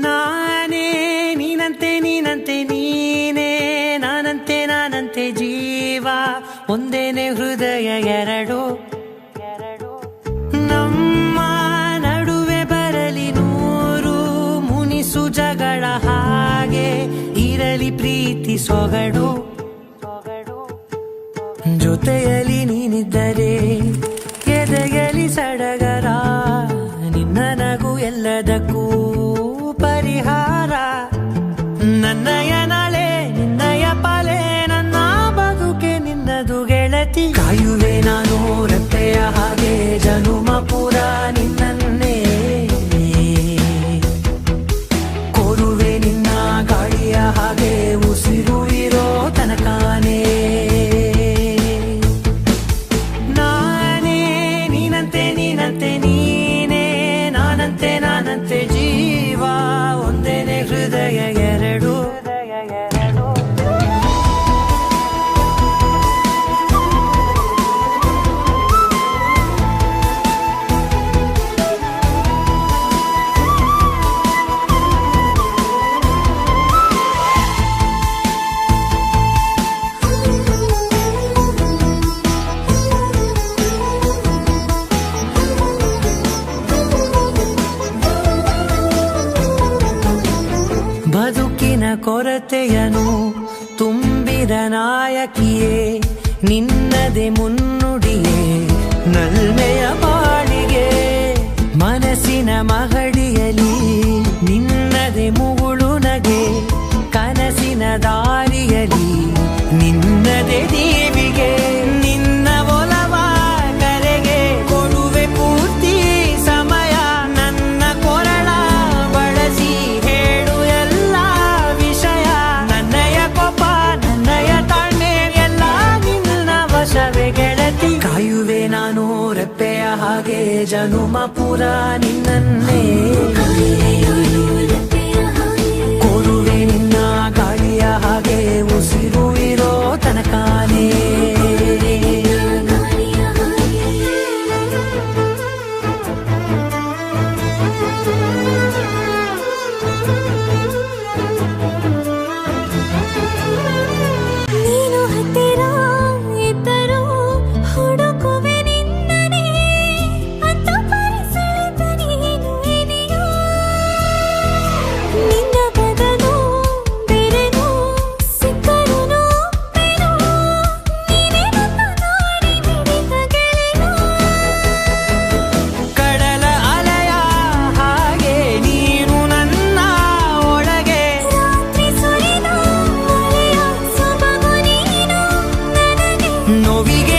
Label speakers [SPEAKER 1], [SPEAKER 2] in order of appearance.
[SPEAKER 1] ನಾನೇ ನೀನಂತೆ ನೀನಂತೆ ನೀನೇ ನಾನಂತೆ ನಾನಂತೆ ಜೀವ ಒಂದೇನೆ ಹೃದಯ ಎರಡು ನಮ್ಮ ನಡುವೆ ಬರಲಿ ನೂರು ಮುನಿಸು ಜಗಳ ಹಾಗೆ ಇರಲಿ ಪ್ರೀತಿ ಸೊಗಡು ಜೊತೆಯಲ್ಲಿ ನೀನಿದ್ದರೆ ಎದೆಯಲಿ ಸಡಗರ ನಿನ್ನ ನಗು ಎಲ್ಲದಕ್ಕೂ ಪರಿಹಾರ ನನ್ನಯ ನಾಳೆ ನಿನ್ನಯ ಪಾಲೆ ನನ್ನ ಬದುಕೆ ನಿನ್ನದು ಗೆಳತಿ ಕಾಯುವೆ ನಾನು ರೆಪ್ಪೆಯ ಹಾಗೆ ಜನುಮ ಪುರ ನಿನ್ನನ್ನೇ ಕೋರುವೆ ನಿನ್ನ ಗಾಳಿಯ ಹಾಗೆ ಉಸಿರು ಇರೋ ತನಕಾನೇ ನಾನೇ ನೀನಂತೆ ನೀನಂತೆ ನೀನೇ ನಾನಂತೆ ನಾನಂತೆ ಜೀವ ಒಂದೇನೆ ಹೃದಯ ಎರಡು ಬದುಕಿನ ಕೊರತೆಯನು ತುಂಬಿದ ನಾಯಕಿಯೇ ನಿನ್ನದೆ ಮುನ್ನುಡಿಯೇ ನಲ್ಮೆಯ ಬಾಳಿಗೆ ಮನಸ್ಸಿನ ಮಹಡಿಯಲಿ ನಿನ್ನದೆ ಮುಗುಳು ನಗೆ ಕನಸಿನ ದಾರಿಯಲಿ ನಿನ್ನದೆ ದೀವಿಗೆ ನಿನ್ನ ಒಲವ ಕರೆಗೆ ಕೊಡುವೆ ಪೂರ್ತಿ ಸಮಯ ನನ್ನ ಕೊರಳ ಬಳಸಿ ಹೇಳು ಎಲ್ಲ ವಿಷಯ ನನ್ನಯ ಕೋಪ ನನ್ನಯ ತಾಳ್ಮೆ ಎಲ್ಲ ನಿನ್ನ ವಶವೇ ಗೆಳತಿ ಕಾಯುವೆ ನಾನು ರೆಪ್ಪೆಯ ಹಾಗೆ ಜನುಮ ಪುರ ನಿನ್ನನ್ನೇ ಕೋರುವೆ ನಿನ್ನ ಗಾಳಿಯ ಹಾಗೆ ಉಸಿರು ಇರೋ ತನಕಾನೇ
[SPEAKER 2] ನೀನು ಹತ್ತಿರ ಇದ್ದರೂ ಹುಡುಕುವೆ ನಿನ್ನನೇ ಅಂತ ಪರಿಸರದ ನೀನು ಇದೆಯೋ ನಿನ್ನ ಬದಲು ಬೇರೆನೋ ಸಿಕ್ಕರೂ ಬೇನೋ ನೀನೇ ನನ್ನ ನಾಡಿ ಮಿಡಿತ ಗೆಳೆಯೋ
[SPEAKER 1] ಕಡಲ ಅಲೆಯ ಹಾಗೆ ನೀನು ನನ್ನ ಒಳಗೆ
[SPEAKER 2] ರಾತ್ರಿ ಸುರಿದ ಮಳೆಯ ಸೊಬಗು ನೀನು ನನಗೆ
[SPEAKER 1] ನೋವಿಗೆ